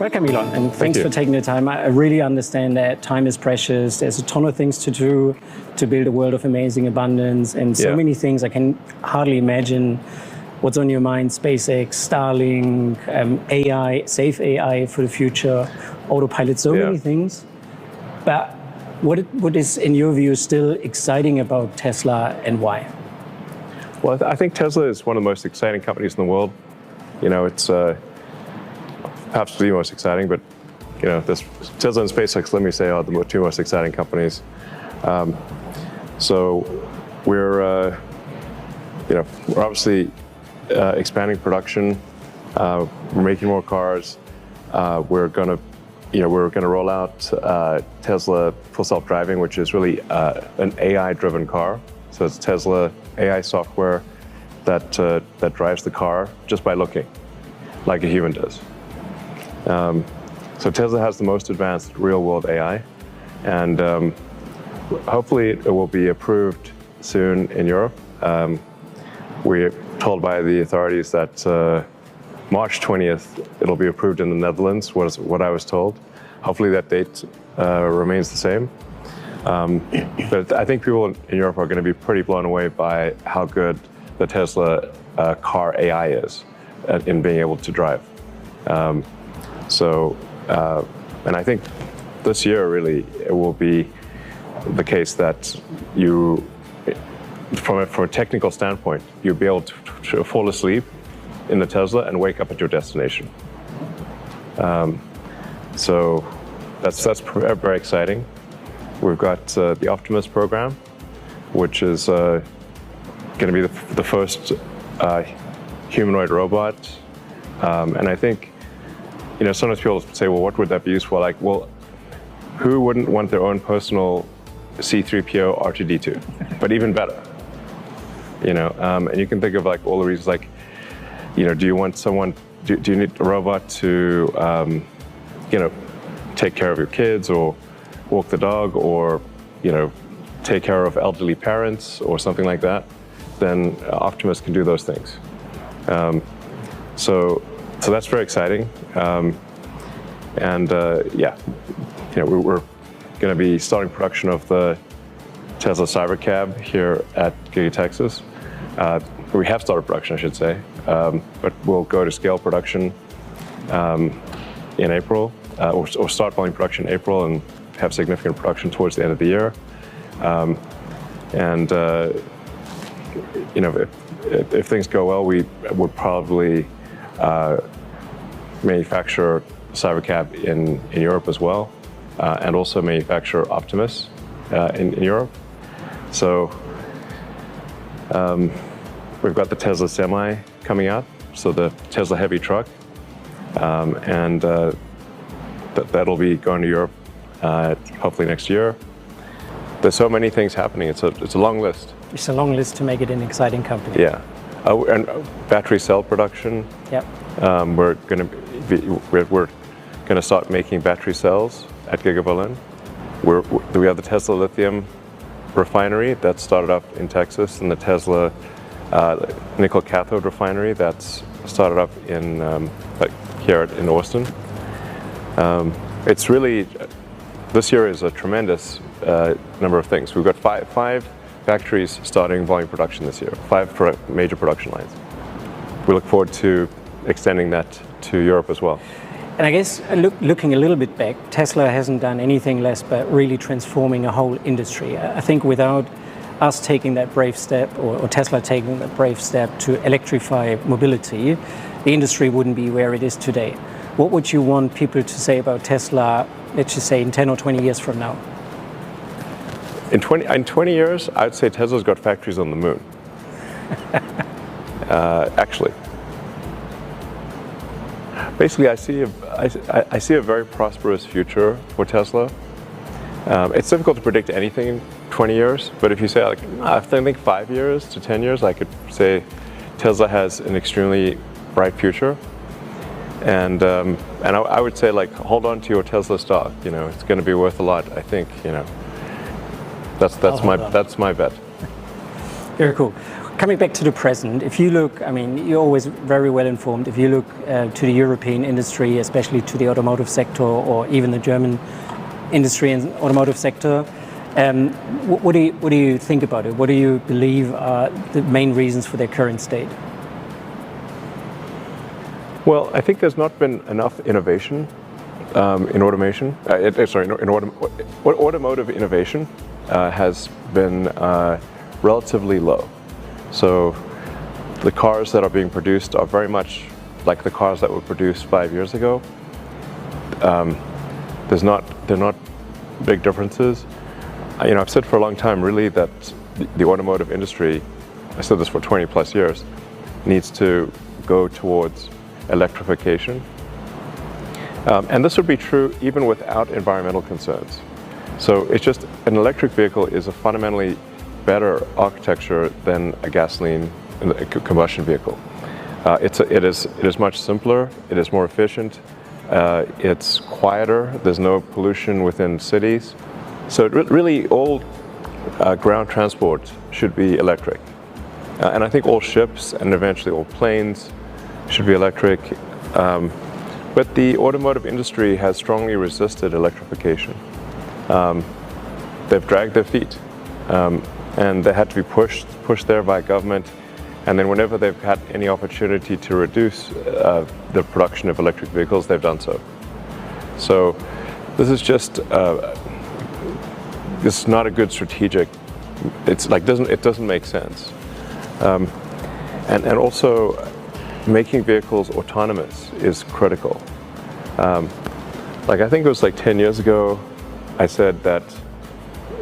Welcome, Elon, and thanks for taking the time. I really understand that time is precious. There's a ton of things to do to build a world of amazing abundance, and so many things I can hardly imagine what's on your mind. SpaceX, Starlink, AI, safe AI for the future, autopilot, so many things. But what is, in your view, still exciting about Tesla and why? Well, I think Tesla is one of the most exciting companies in the world. You know, it's perhaps the most exciting, but you know, Tesla and SpaceX, let me say, are the two most exciting companies. So we're obviously expanding production. We're making more cars. We're gonna roll out Tesla Full Self-Driving, which is really an AI-driven car. So it's Tesla AI software that drives the car just by looking, like a human does. So Tesla has the most advanced real-world AI, and hopefully it will be approved soon in Europe. We're told by the authorities that March 20th it'll be approved in the Netherlands, was what I was told. Hopefully that date remains the same. But I think people in Europe are going to be pretty blown away by how good the Tesla car AI is in being able to drive. And I think this year really it will be the case that you, from a technical standpoint, you'll be able to fall asleep in the Tesla and wake up at your destination. So that's very exciting. We've got the Optimus program, which is going to be the first humanoid robot. And I think, you know, sometimes people say, well, what would that be used for? Like, well, who wouldn't want their own personal C-3PO R2-D2? But even better, you know, and you can think of like all the reasons, like, you know, do you want someone, do you need a robot to, you know, take care of your kids or walk the dog or, you know, take care of elderly parents or something like that? Then Optimus can do those things. So that's very exciting. Yeah, you know, we're going to be starting production of the Tesla CyberCab here at Gigafactory. We have started production, I should say, but we'll go to scale production in April, or start volume production in April and have significant production towards the end of the year. You know, if things go well, we would probably manufacture CyberCab in Europe as well, and also manufacture Optimus in Europe. So we've got the Tesla Semi coming out, so the Tesla heavy truck, and that'll be going to Europe hopefully next year. There's so many things happening. It's a long list. It's a long list to make it an exciting company. Yeah. And battery cell production. Yep. We're going to start making battery cells at Gigafactory Berlin. We have the Tesla lithium refinery that started up in Texas, and the Tesla nickel cathode refinery that's started up in here in Austin. It's really, this year is a tremendous number of things. We've got five factories starting volume production this year, 5 major production lines. We look forward to extending that to Europe as well. And I guess looking a little bit back, Tesla hasn't done anything less but really transforming a whole industry. I think without us taking that brave step, or Tesla taking that brave step to electrify mobility, the industry wouldn't be where it is today. What would you want people to say about Tesla, let's just say in 10 or 20 years from now? In 20 years, I'd say Tesla's got factories on the moon. Actually. Basically, I see a very prosperous future for Tesla. It's difficult to predict anything in 20 years, but if you say, like, I think 5 years to 10 years, I could say Tesla has an extremely bright future. And I would say, like, hold on to your Tesla stock. You know, it's going to be worth a lot. I think, you know, that's my bet. Very cool. coming back to the present, if you look, I mean, you're always very well informed. If you look to the European industry, especially to the automotive sector, or even the German industry and automotive sector, what do you think about it? What do you believe are the main reasons for their current state? Well, I think there's not been enough innovation in automation. Automotive innovation has been relatively low. So the cars that are being produced are very much like the cars that were produced 5 years ago. They're not big differences. I've said for a long time, really, that the automotive industry, I said this for 20 plus years, needs to go towards electrification. And this would be true even without environmental concerns. So it's just an electric vehicle is a fundamentally better architecture than a gasoline combustion vehicle. It is much simpler, it is more efficient, it's quieter, there's no pollution within cities. So really all ground transport should be electric. And I think all ships and eventually all planes should be electric. But the automotive industry has strongly resisted electrification. They've dragged their feet. And they had to be pushed there by government. And then whenever they've had any opportunity to reduce the production of electric vehicles, they've done so. So this is just, this is not a good strategic, it doesn't make sense. And also making vehicles autonomous is critical. I think it was 10 years ago, I said that,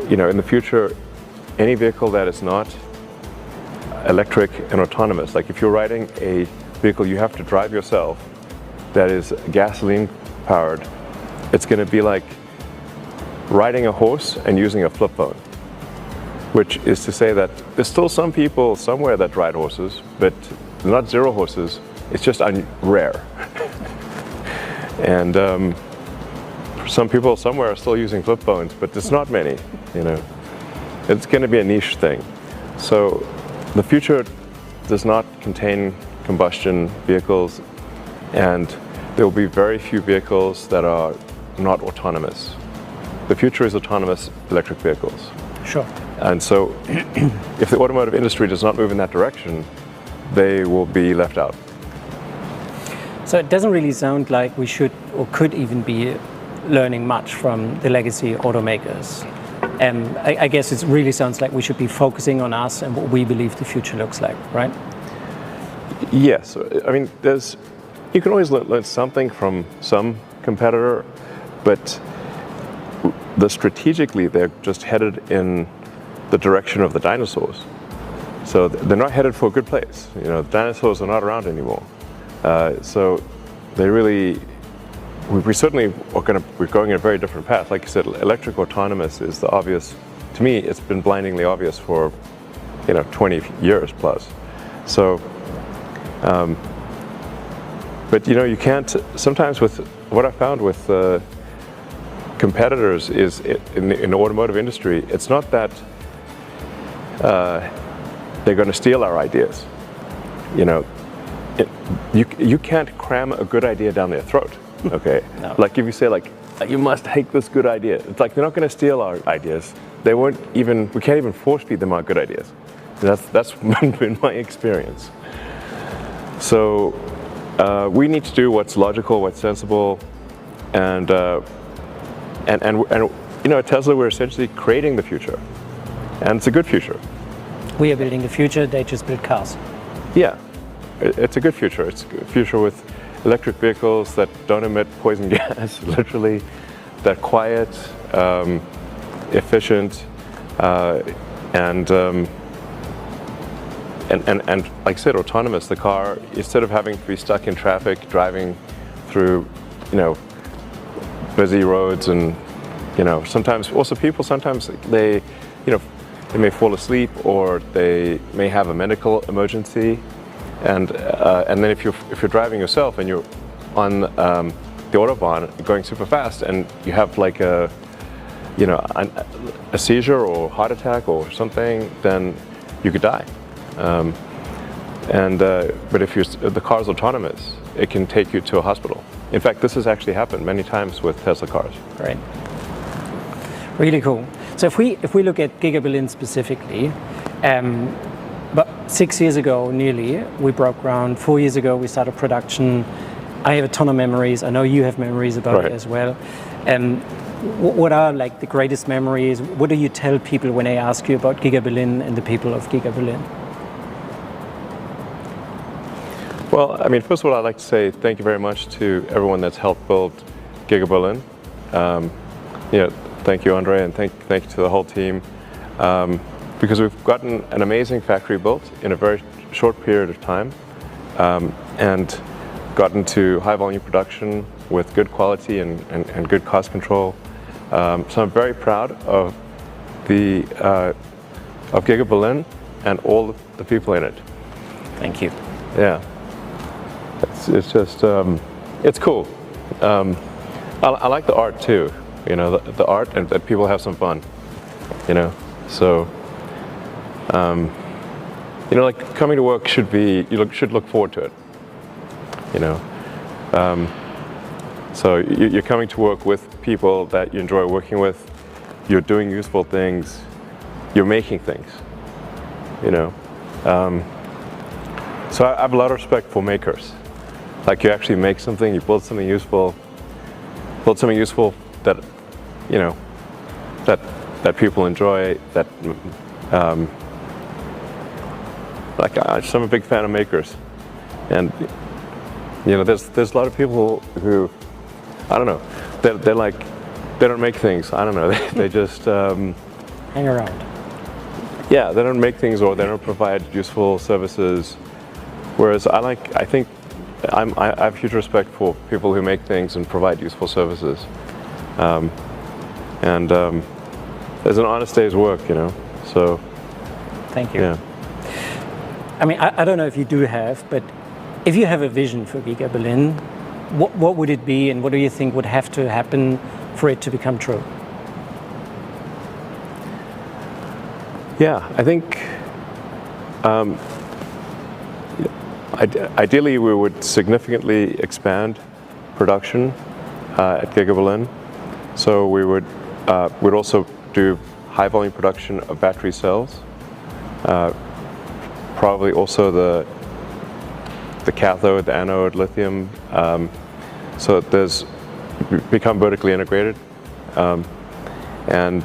in the future, any vehicle that is not electric and autonomous, like if you're riding a vehicle you have to drive yourself that is gasoline powered, it's going to be like riding a horse and using a flip phone, which is to say that there's still some people somewhere that ride horses, but not zero horses, it's just rare. And some people somewhere are still using flip phones, but there's not many, It's going to be a niche thing. So the future does not contain combustion vehicles, and there will be very few vehicles that are not autonomous. The future is autonomous electric vehicles. Sure. And so if the automotive industry does not move in that direction, they will be left out. So it doesn't really sound like we should or could even be learning much from the legacy automakers. I guess it really sounds like we should be focusing on us and what we believe the future looks like, right? Yes. I mean, you can always learn something from some competitor, but strategically they're just headed in the direction of the dinosaurs. So they're not headed for a good place. The dinosaurs are not around anymore. So they really, we certainly we're going in a very different path. Like you said, electric autonomous is the obvious. To me, it's been blindingly obvious for 20 years plus. So, but you can't. Sometimes with what I found with competitors is in the automotive industry, it's not that they're going to steal our ideas. You can't cram a good idea down their throat. Okay. No. Like if you say you must take this good idea, it's like they're not going to steal our ideas. They won't even. We can't even force feed them our good ideas. That's been my experience. So we need to do what's logical, what's sensible, and at Tesla we're essentially creating the future, and it's a good future. We are building the future. They just build cars. Yeah, it's a good future. It's a future with electric vehicles that don't emit poison gas, literally, that quiet, efficient, and like I said, autonomous. The car, instead of having to be stuck in traffic, driving through, busy roads, and sometimes also people they may fall asleep or they may have a medical emergency. And then if you're driving yourself and you're on the Autobahn going super fast and you have a seizure or heart attack or something, then you could die. But if the car's autonomous, it can take you to a hospital. In fact, this has actually happened many times with Tesla cars. Great. Really cool. So if we look at Giga Berlin specifically, but 6 years ago, nearly, we broke ground. 4 years ago, we started production. I have a ton of memories. I know you have memories about it as well. What are like the greatest memories? What do you tell people when they ask you about Giga Berlin and the people of Giga Berlin? Well, I mean, first of all, I'd like to say thank you very much to everyone that's helped build Giga Berlin. Thank you, Andre, and thank you to the whole team. Because we've gotten an amazing factory built in a very short period of time, and gotten to high volume production with good quality and good cost control. So I'm very proud of of Giga Berlin and all the people in it. Thank you. Yeah, it's just it's cool. I like the art too. The art and that people have some fun. So. Like coming to work should look forward to it. So you're coming to work with people that you enjoy working with. You're doing useful things. You're making things. So I have a lot of respect for makers. Like you actually make something, you build something useful. Build something useful that that people enjoy. That. I'm a big fan of makers, and there's a lot of people who, I don't know, they don't make things. I don't know, they just hang around. Yeah, they don't make things or they don't provide useful services. Whereas I have huge respect for people who make things and provide useful services. There's an honest day's work, So. Thank you. Yeah. I mean, I don't know if you do have, but if you have a vision for Giga Berlin, what would it be, and what do you think would have to happen for it to become true? Yeah, I think ideally we would significantly expand production at Giga Berlin. So we'd also do high volume production of battery cells. Probably also the cathode, the anode, lithium. So there's become vertically integrated, and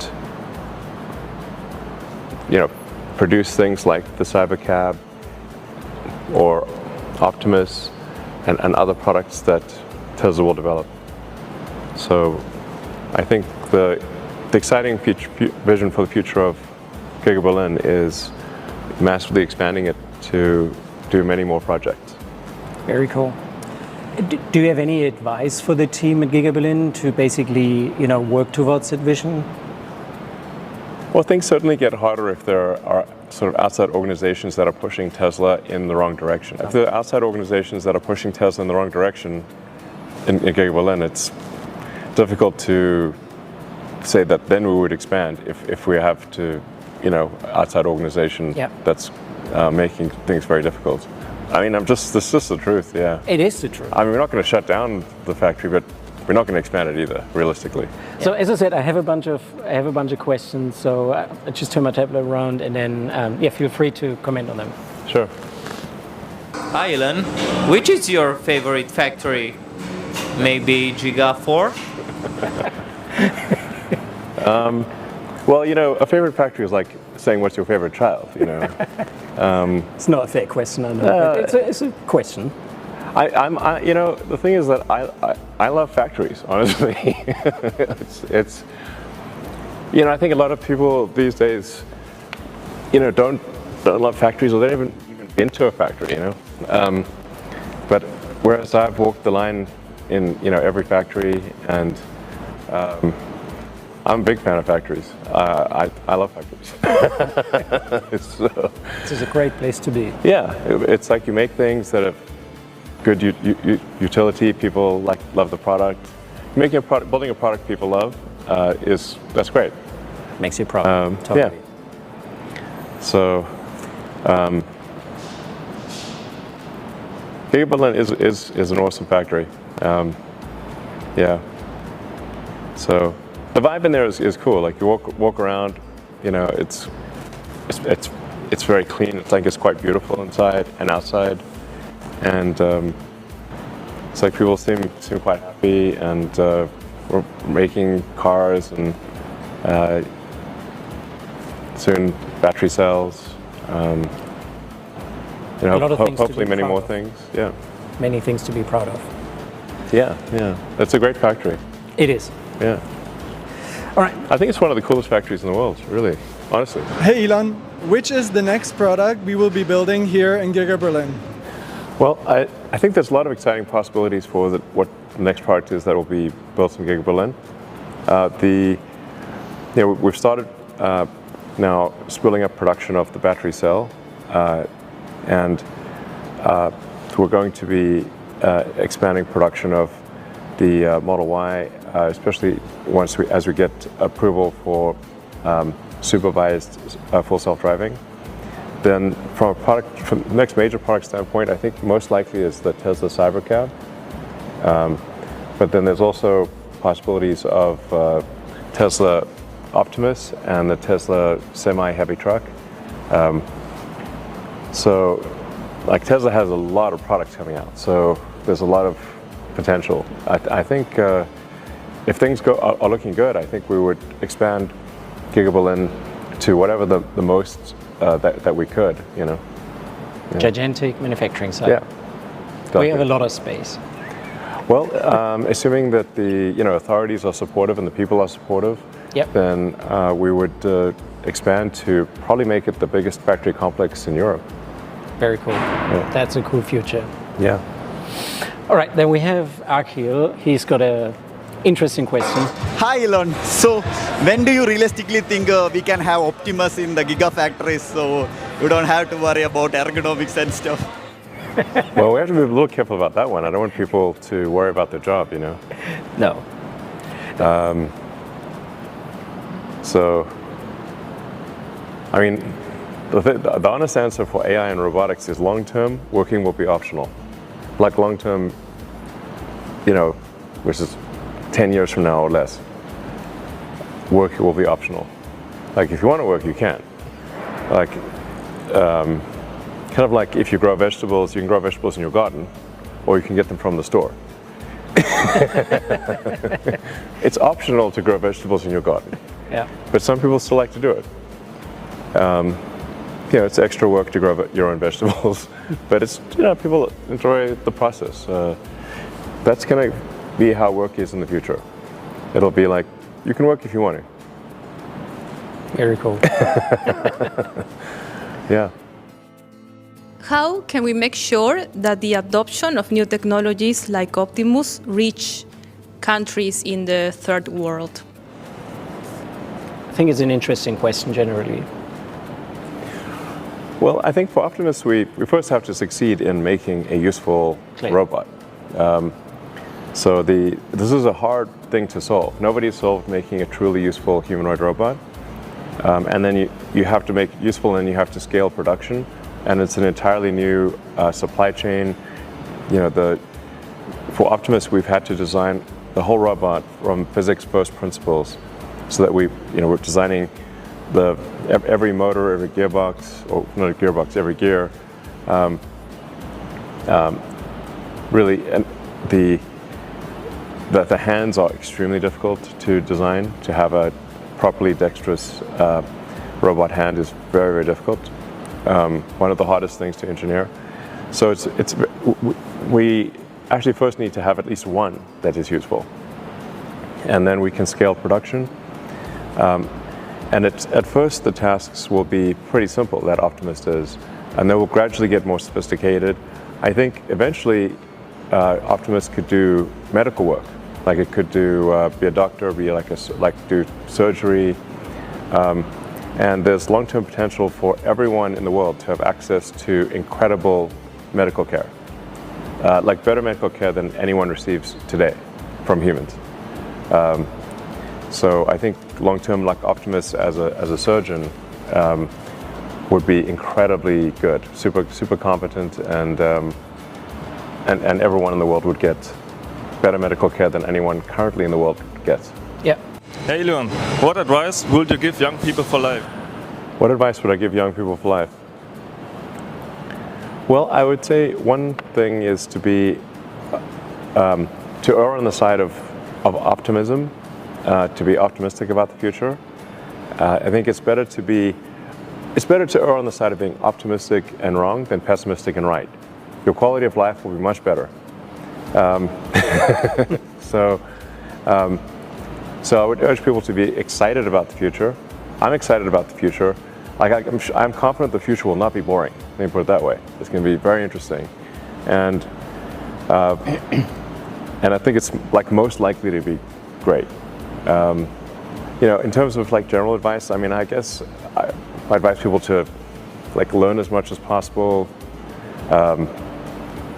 produce things like the CyberCab or Optimus and other products that Tesla will develop. So I think the exciting vision for the future of Giga Berlin is massively expanding it to do many more projects. Very cool. Do you have any advice for the team at Giga Berlin to basically, work towards that vision? Well, things certainly get harder if there are sort of outside organizations that are pushing Tesla in the wrong direction. If there are outside organizations that are pushing Tesla in the wrong direction in Giga Berlin, it's difficult to say that then we would expand if we have to, outside organization that's making things very difficult. I mean, this is just the truth, yeah. It is the truth. I mean, we're not going to shut down the factory, but we're not going to expand it either, realistically. So as I said, I have a bunch of questions. So I just turn my tablet around, and then feel free to comment on them. Sure. Hi, Elon. Which is your favorite factory? Maybe Giga 4? Well, a favorite factory is like saying what's your favorite child, It's not a fair question, I know. It's a question. The thing is that I love factories, honestly. it's I think a lot of people these days, don't love factories, or they haven't even been to a factory, But whereas I've walked the line in every factory, and I'm a big fan of factories. I love factories. This is a great place to be. Yeah, it's like you make things that have good utility. People love the product. Building a product people love that's great. Makes you proud. Totally. Yeah. So, Giga Berlin is an awesome factory. Yeah. So the vibe in there is cool. Like you walk around, you know, it's very clean. It's like it's quite beautiful inside and outside, and it's like people seem quite happy, and we're making cars and soon battery cells. You know, A lot of things to hopefully be many proud more of. things. Yeah. Many things to be proud of. Yeah. That's a great factory. It is. Yeah. All right. I think it's one of the coolest factories in the world, really, honestly. Hey Elon, which is the next product we will be building here in Giga Berlin? Well, I think there's a lot of exciting possibilities for what the next product is that will be built in Giga Berlin. We've started now scaling up production of the battery cell, and we're going to be expanding production of the Model Y, especially as we get approval for supervised full self-driving. Then from the next major product standpoint, I think most likely is the Tesla CyberCab. But then there's also possibilities of Tesla Optimus and the Tesla semi-heavy truck. So like Tesla has a lot of products coming out, so there's a lot of potential. I think if things are looking good, I think we would expand Giga Berlin to whatever the most that we could, you know. Yeah. Gigantic manufacturing site. Yeah. We have a lot of space. Well, assuming that the authorities are supportive and the people are supportive, Yep. then we would expand to probably make it the biggest factory complex in Europe. Very cool. That's a cool future. Yeah. All right, then we have Akhil. He's got a interesting question. Hi Elon. So when do you realistically think we can have Optimus in the Gigafactories, so you don't have to worry about ergonomics and stuff? Well, we have to be a little careful about that one. I don't want people to worry about their job, you know. No. So, I mean, the honest answer for AI and robotics is long-term, working will be optional. Like long-term, you know, which is 10 years from now or less, work will be optional. Like if you want to work, you can. Like, kind of like if you grow vegetables, you can grow vegetables in your garden, or you can get them from the store. It's optional to grow vegetables in your garden. Yeah. But some people still like to do it. You know, it's extra work to grow your own vegetables, but it's, you know, people enjoy the process. That's going to be how work is in the future. It'll be like, you can work if you want to. Very cool. Yeah. How can we make sure that the adoption of new technologies like Optimus reach countries in the third world? I think it's an interesting question generally. Well, I think for Optimus, we first have to succeed in making a useful robot. So this is a hard thing to solve. Nobody solved making a truly useful humanoid robot. And then you have to make it useful, and you have to scale production. And it's an entirely new supply chain. You know, for Optimus, we've had to design the whole robot from physics first principles, so that we're designing every motor, every gearbox, or not a gearbox, every gear. Really, and the hands are extremely difficult to design. To have a properly dexterous robot hand is very, very difficult. One of the hardest things to engineer. So we actually first need to have at least one that is useful, and then we can scale production. And at first the tasks will be pretty simple, that Optimus does, and they will gradually get more sophisticated. I think eventually Optimus could do medical work, like it could be a doctor, do surgery. And there's long-term potential for everyone in the world to have access to incredible medical care, like better medical care than anyone receives today from humans. So I think long-term, like Optimus as a surgeon, would be incredibly good, super competent, and and everyone in the world would get better medical care than anyone currently in the world gets. Yeah. Hey Elon, what advice would you give young people for life? What advice would I give young people for life? Well, I would say one thing is to be to err on the side of optimism, to be optimistic about the future. I think it's better to err on the side of being optimistic and wrong than pessimistic and right. Your quality of life will be much better. So I would urge people to be excited about the future. I'm excited about the future. I'm confident the future will not be boring. Let me put it that way. It's going to be very interesting, and I think it's like most likely to be great. In terms of like general advice, I mean, I guess I advise people to like learn as much as possible,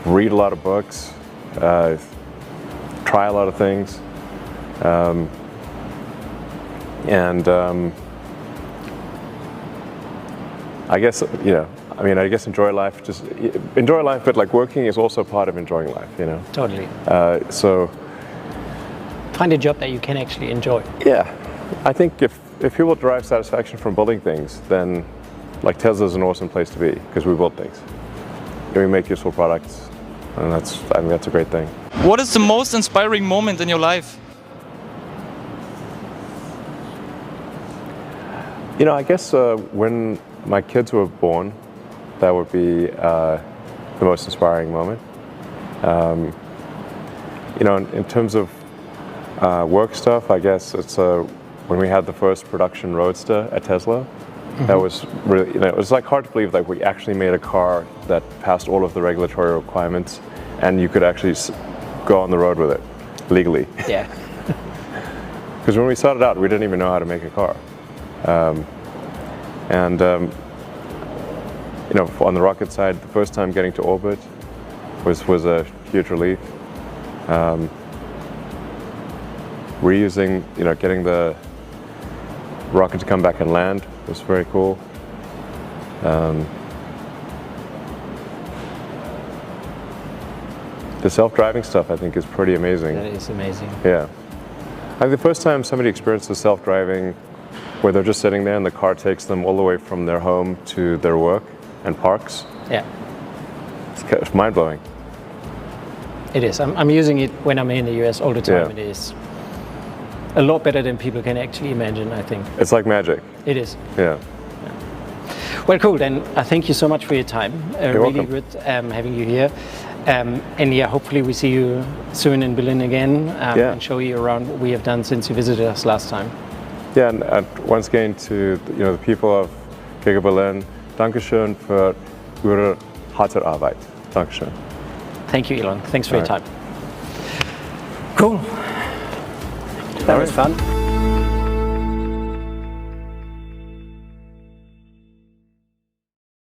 read a lot of books, try a lot of things, I guess, I guess enjoy life. Just enjoy life, but like working is also part of enjoying life, Totally. So Find a job that you can actually enjoy. yeah, I think if people derive satisfaction from building things, then like Tesla's an awesome place to be because we build things. And we make useful products, and I think that's a great thing. What is the most inspiring moment in your life? I guess when my kids were born, that would be the most inspiring moment. In terms of work stuff, I guess it's when we had the first production Roadster at Tesla. That was really, it was like hard to believe that we actually made a car that passed all of the regulatory requirements, and you could actually go on the road with it legally. Yeah. Because when we started out, we didn't even know how to make a car. On the rocket side, the first time getting to orbit was a huge relief. Reusing, getting the rocket to come back and land was very cool. The self-driving stuff, I think, is pretty amazing. That is amazing. Yeah. The first time somebody experiences self-driving, where they're just sitting there and the car takes them all the way from their home to their work and parks. Yeah. It's mind-blowing. It is. I'm using it when I'm in the US all the time. Yeah. It is a lot better than people can actually imagine, I think. It's like magic. It is. Yeah. Well, cool. Then thank you so much for your time. You're really welcome. good having you here. And yeah, hopefully we see you soon in Berlin again and show you around what we have done since you visited us last time. Yeah, and once again to the people of Gigafactory Berlin, Dankeschön für Ihre harte Arbeit. Dankeschön. Thank you, Elon. Thanks for your All time. Cool. That was fun.